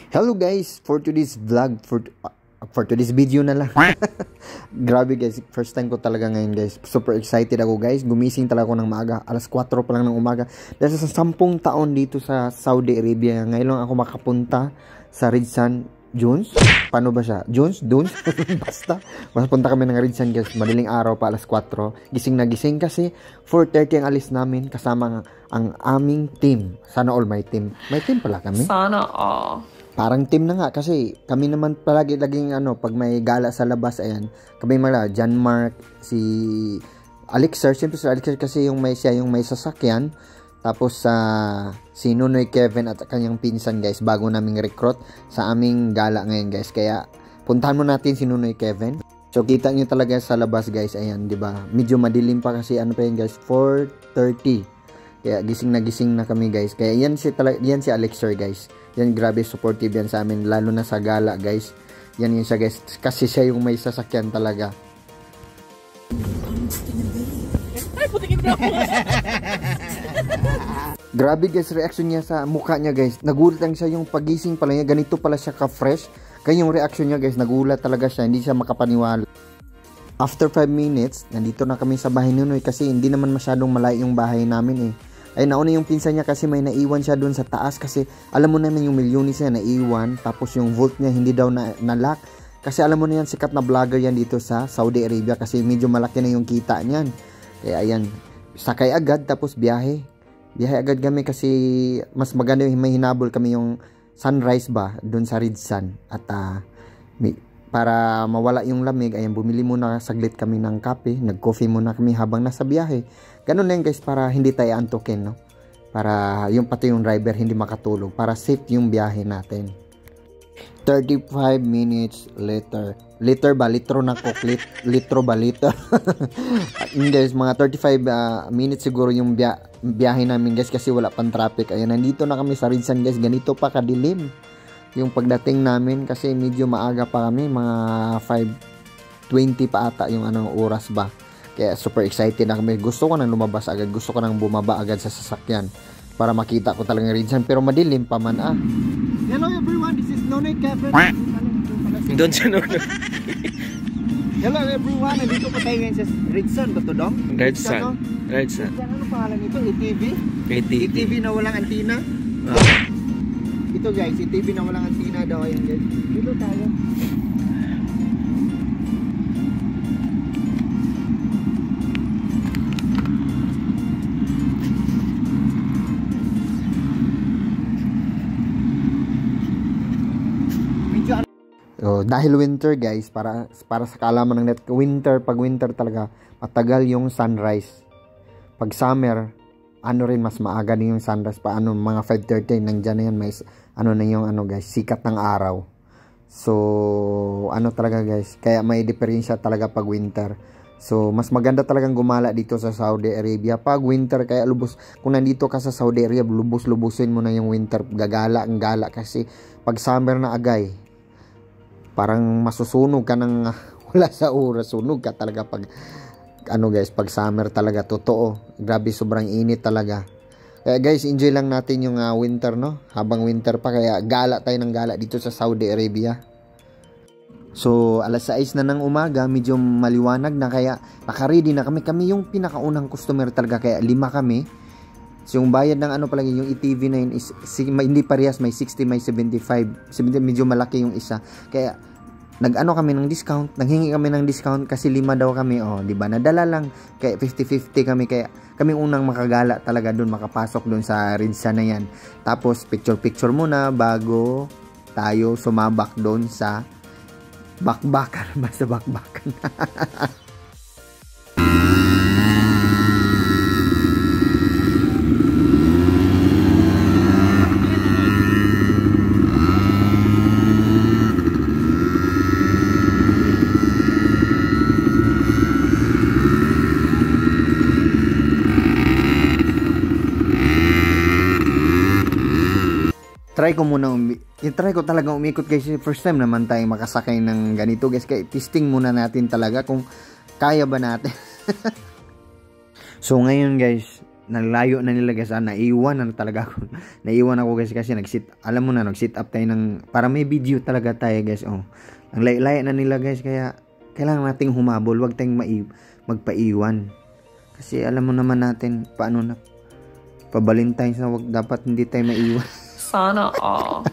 Hello guys, for today's vlog, for today's video na lang. Grabe guys, first time ko talaga ngayon guys. Super excited ako guys. Gumising talaga ako ng maaga. Alas 4 pa lang ng umaga. Dahil sa 10 taon dito sa Saudi Arabia, ngayon lang ako makapunta sa Ridsan Jones. Paano ba siya? Jones? Basta punta kami ng Ridsan guys. Madaling araw pa, alas 4. Gising na gising kasi 4:30 ang alis namin kasama ang aming team. Sana all my team. May team pala kami. Sana all. Parang team na nga kasi kami naman palagi laging pag may gala sa labas, ayan, kami mga John Mark, si Alexer, siyempre si Alexer kasi siya yung may sasakyan, tapos si Nunoy Kevin at kanyang pinsan guys, bago naming recruit sa aming gala ngayon guys, kaya puntahan mo natin si Nunoy Kevin. So kita nyo talaga sa labas guys, ayan, di ba? Medyo madilim pa kasi pa yun guys, 4:30. Kaya gising na kami guys. Kaya yan si Alexer guys. Yan, grabe supportive yan sa amin, lalo na sa gala guys. Yan yun siya guys, kasi siya yung may sasakyan talaga. Grabe guys, reaction niya sa mukha niya guys. Nagulat lang siya, yung pagising pala niya, ganito pala siya ka-fresh. Kaya yung reaction niya guys, nagulat talaga siya, hindi siya makapaniwala. After 5 minutes, nandito na kami sa bahay ni Nunoy kasi hindi naman masyadong malayo yung bahay namin eh. Ay, nauna yung pinsan niya kasi may naiwan siya doon sa taas kasi alam mo naman yung milyones niya naiwan, tapos yung vault niya hindi daw na-lock. Kasi alam mo na yan, sikat na vlogger yan dito sa Saudi Arabia kasi medyo malaki na yung kita niyan. Kaya ayan, sakay agad tapos biyahe agad kami kasi mas maganda yung may hinabol kami yung sunrise ba doon sa Ridsan. At para mawala yung lamig, ayan, bumili muna saglit kami ng kape, nag-coffee muna kami habang nasa biyahe. Ganun lang guys, para hindi tayo antukin, no? Para yung pati yung driver hindi makatulog, para safe yung biyahe natin. 35 minutes later. Liter ba? Litro na coke. Litro ba? Liter. Guys, mga 35 minutes siguro yung biyahe namin guys kasi wala pang traffic. Ayan, nandito na kami sa Ridsan guys. Ganito pa kadilim yung pagdating namin kasi medyo maaga pa kami, mga 5:20 pa ata yung oras ba. Kaya super excited na kami. Gusto ko nang lumabas agad, gusto ko nang bumaba agad sa sasakyan para makita ko talagang Ridsan, pero madilim pa man Hello everyone, this is Nunoy Kevin. Doon sa Nunoy. Hello everyone, nandito po tayo ngayon sa Ridsan, Dong? Ridsan. Ano pangalan nito? ATV? ATV na walang antina? Ito guys, ATV na walang antina daw. Ayan guys, dito tayo. Dahil winter guys, para sa kaalaman ng net, pag winter talaga matagal yung sunrise. Pag summer, rin mas maaga din yung sunrise pa, mga 5:30 nandiyan na yan, may na yung guys, sikat ng araw. So talaga guys, kaya may diferensya talaga pag winter. So mas maganda talagang gumala dito sa Saudi Arabia pag winter, kaya kung nandito ka sa Saudi Arabia, lubusin mo na yung winter, gagala ang gala kasi pag summer na agay, parang masusunog ka ng wala sa oras, sunog ka talaga pag guys, pag summer talaga, totoo. Grabe, sobrang init talaga. Kaya guys, enjoy lang natin yung winter, no? Habang winter pa, kaya gala tayo ng gala dito sa Saudi Arabia. So, alas 6 na ng umaga, medyo maliwanag na, kaya naka-ready na kami. Kami yung pinakaunang customer talaga, kaya 5 kami. So, yung bayad ng palagi, yung ETV na yun is, hindi parehas, may 60, may 75. Medyo malaki yung isa. Kaya, kami ng discount, nanghingi kami ng discount kasi 5 daw kami, di ba? Nadala lang, kaya 50-50 kami, kaya kami unang makagala talaga doon, makapasok doon sa Ridsan na yan. Tapos picture muna bago tayo sumabak doon sa bakbakan, basta bakbakan. Try ko talaga umikot guys. First time naman tayo makasakay ng ganito guys. Kaya testing muna natin talaga kung kaya ba natin. So ngayon guys, nalayo na nila guys, naiwan na talaga ako. Naiwan ako guys kasi alam mo na, nag-sit up tayo para may video talaga tayo guys. Oh. Ang layo na nila guys, kaya kailangan nating humabol, wag tayong magpaiwan. Kasi alam mo naman natin paano na pa-Valentine's na, wag dapat hindi tayo maiwan. Sana all.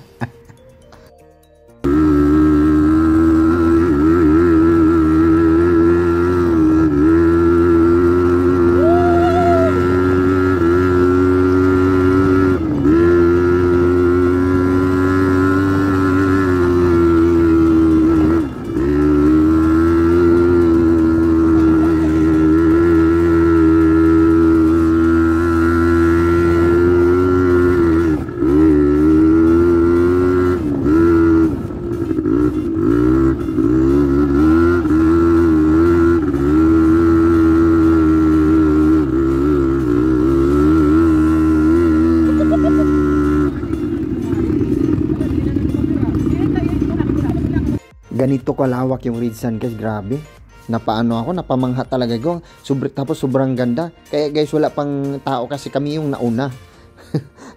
Ganito kalawak yung Ridsan guys, grabe. Napamangha talaga ko. Tapos sobrang ganda. Kaya guys, wala pang tao kasi kami yung nauna.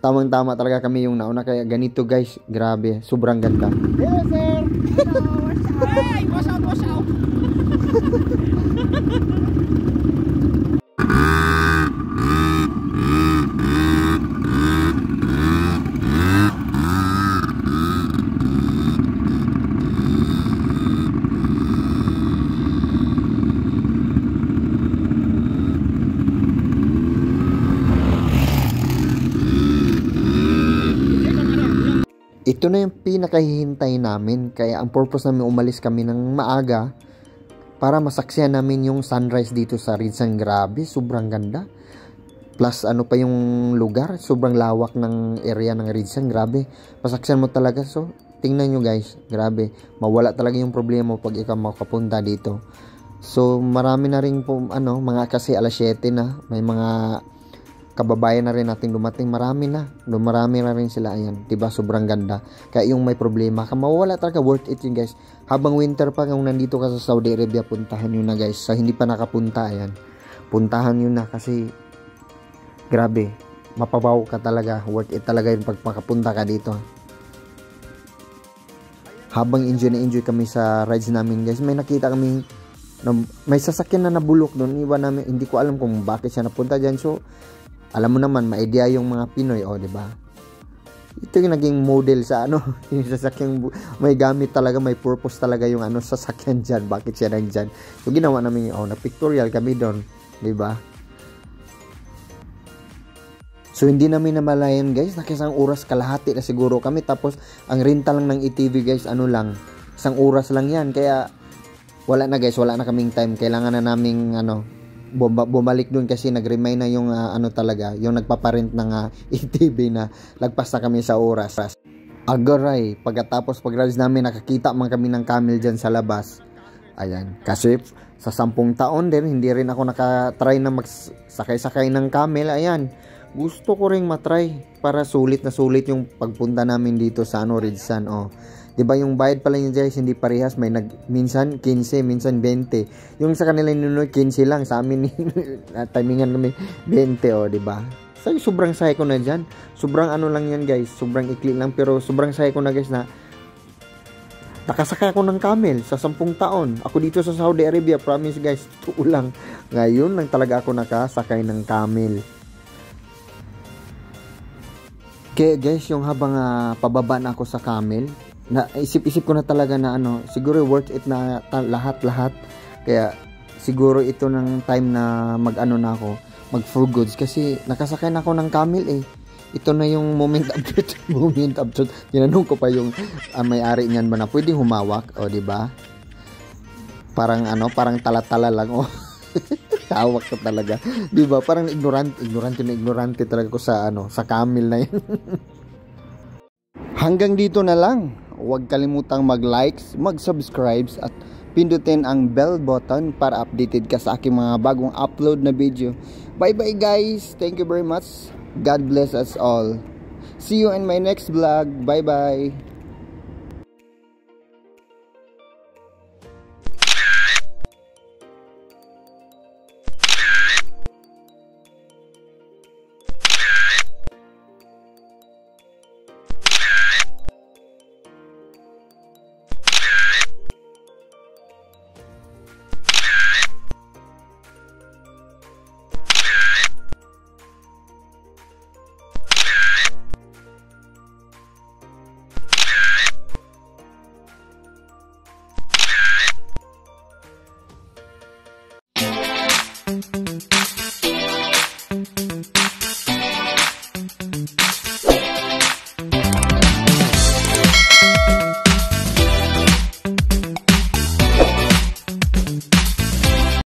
Tamang-tama talaga kami yung nauna. Kaya ganito guys, grabe. Sobrang ganda. Hello sir! Hello! Hey! Wash out! Ito na yung pinakahihintay namin, kaya ang purpose namin umalis kami ng maaga para masaksihan namin yung sunrise dito sa Ridsan. Grabe, sobrang ganda. Plus ano pa yung lugar, sobrang lawak ng area ng Ridsan, grabe. Masaksihan mo talaga, so tingnan nyo guys, grabe. Mawala talaga yung problema pag ikaw makapunta dito. So marami na rin po mga kasi alas 7 na, may mga kababayan na rin natin dumating, marami na rin sila, ayan, diba, sobrang ganda. Kaya yung may problema ka, mawala talaga, worth it yun guys. Habang winter pa, kung nandito ka sa Saudi Arabia, puntahan nyo na guys. Sa hindi pa nakapunta, ayan, puntahan nyo na kasi grabe, mapabaw ka talaga, worth it talaga yung pag makapunta ka dito. Habang enjoy kami sa rides namin guys, may nakita kami may sasakyan na nabulok doon, iwan namin, hindi ko alam kung bakit siya napunta dyan. So alam mo naman, ma-idea yung mga Pinoy, di ba? Ito yung naging model sa yung sasakyan, may gamit talaga, may purpose talaga yung sasakyan dyan, bakit siya nandyan. So ginawa namin yung na-pictorial kami doon, di ba? So hindi namin namalayan guys, nakisang oras kalahati na siguro kami, tapos ang rental lang ng ATV guys, lang, isang oras lang yan, kaya wala na guys, wala na kaming time, kailangan na naming bumalik doon kasi nag-remind na yung talaga, yung nagpaparent ng ATV na lagpas na kami sa oras. Agaray, pagkatapos pag-rides namin, nakakita man kami ng camel dyan sa labas. Ayan, kasi sa 10 taon din, hindi rin ako nakatry na magsakay-sakay ng camel. Ayan, gusto ko ring matry para sulit na sulit yung pagpunta namin dito sa Ridsan. Diba yung bayad pala niya guys, hindi parehas, may minsan 15, minsan 20. Yung sa kanila ninunoy 15 lang, sa amin timingan kami 20, diba? So sobrang psycho na diyan. Sobrang lang yan guys, sobrang ikli lang, pero sobrang psycho na guys na nakasakay ako ng camel sa 10 taon. Ako dito sa Saudi Arabia, promise guys, totoo lang. Ngayon lang talaga ako nakasakay ng camel. Kaya guys, yung habang pababa na ako sa camel, isip ko na talaga na siguro worth it na lahat. Kaya siguro ito ng time na na ako, mag for goods, kasi nakasakay na ako ng camel Ito na yung moment of truth. Tinanong ko pa yung may-ari niyan ba na pwedeng humawak, di ba? Parang parang tala-tala lang hawak ko talaga. Di ba? Parang ignorante talaga ko sa sa camel na yun. Hanggang dito na lang. Huwag kalimutang mag-likes, mag-subscribes at pindutin ang bell button para updated ka sa aking mga bagong upload na video. Bye bye guys. Thank you very much. God bless us all. See you in my next vlog. Bye bye.